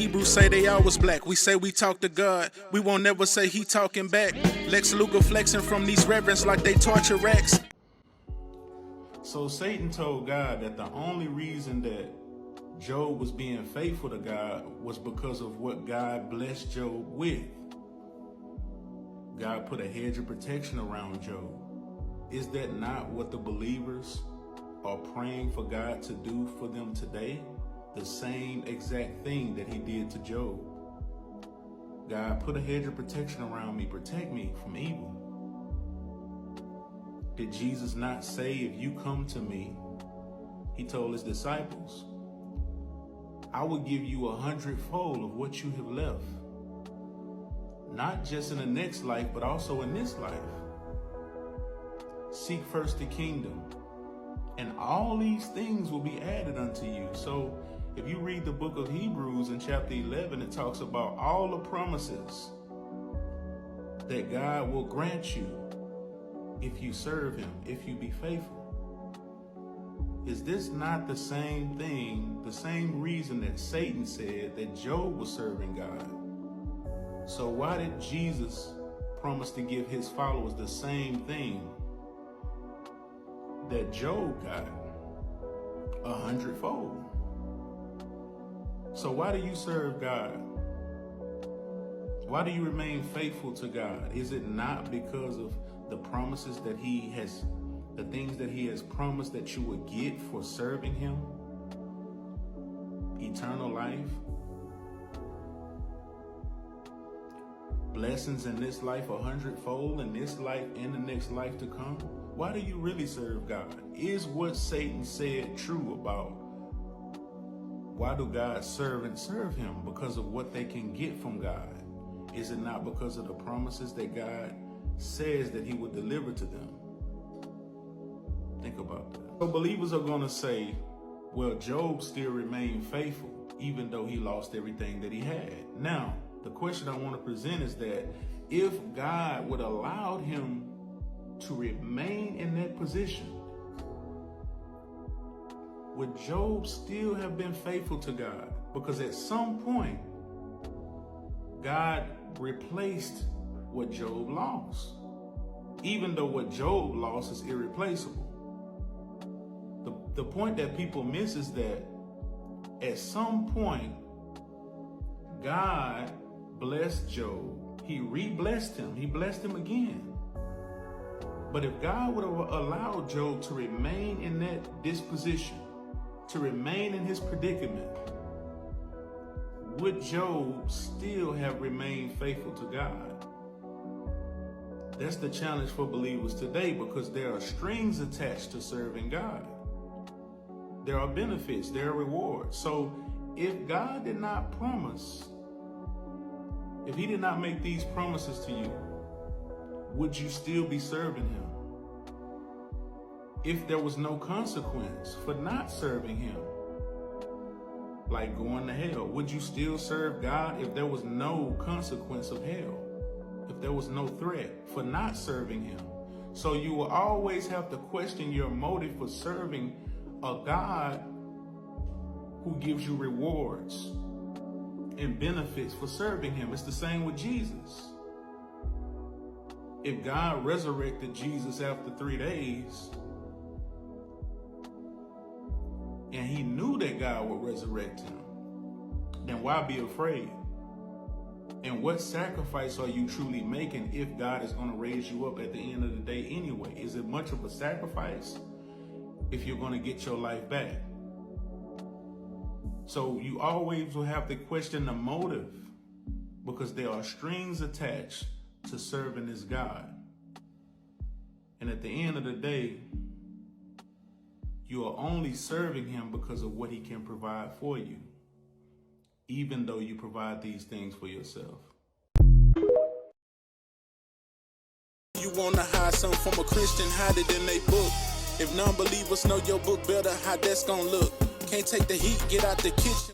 Hebrews say they always black. We say we talk to God. We won't never say he talking back. Lex Luger flexing from these reverends like they torture racks. So Satan told God that the only reason that Job was being faithful to God was because of what God blessed Job with. God put a hedge of protection around Job. Is that not what the believers are praying for God to do for them today? The same exact thing that he did to Job. God, put a hedge of protection around me. Protect me from evil. Did Jesus not say, if you come to me, he told his disciples, I will give you 100-fold of what you have left. Not just in the next life, but also in this life. Seek first the kingdom, and all these things will be added unto you. So if you read the book of Hebrews in chapter 11, it talks about all the promises that God will grant you if you serve him, if you be faithful. Is this not the same thing, the same reason that Satan said that Job was serving God? So why did Jesus promise to give his followers the same thing that Job got? 100-fold. So why do you serve God? Why do you remain faithful to God? Is it not because of the promises that he has, the things that he has promised that you will get for serving him? Eternal life, blessings in this life 100-fold, in this life and the next life to come. Why do you really serve God? Is what Satan said true about why do God's servants serve him? Because of what they can get from God. Is it not because of the promises that God says that he would deliver to them? Think about that. So believers are going to say, well, Job still remained faithful, even though he lost everything that he had. Now, the question I want to present is that if God would allow him to remain in that position, would Job still have been faithful to God? Because at some point, God replaced what Job lost, even though what Job lost is irreplaceable. The point that people miss is that at some point, God blessed Job. He re-blessed him. He blessed him again. But if God would have allowed Job to remain in that disposition, to remain in his predicament, would Job still have remained faithful to God? That's the challenge for believers today, because there are strings attached to serving God. There are benefits, there are rewards. So if God did not promise, if he did not make these promises to you, would you still be serving him? If there was no consequence for not serving him, like going to hell, would you still serve God if there was no consequence of hell? If there was no threat for not serving him? So you will always have to question your motive for serving a God who gives you rewards and benefits for serving him. It's the same with Jesus. If God resurrected Jesus after 3 days, and he knew that God would resurrect him, then why be afraid? And what sacrifice are you truly making if God is going to raise you up at the end of the day anyway? Is it much of a sacrifice if you're going to get your life back? So you always will have to question the motive, because there are strings attached to serving this God. And at the end of the day, you are only serving him because of what he can provide for you, even though you provide these things for yourself. You want to hide something from a Christian, hide it in a book. If non-believers know your book better, how that's gonna look. Can't take the heat, get out the kitchen.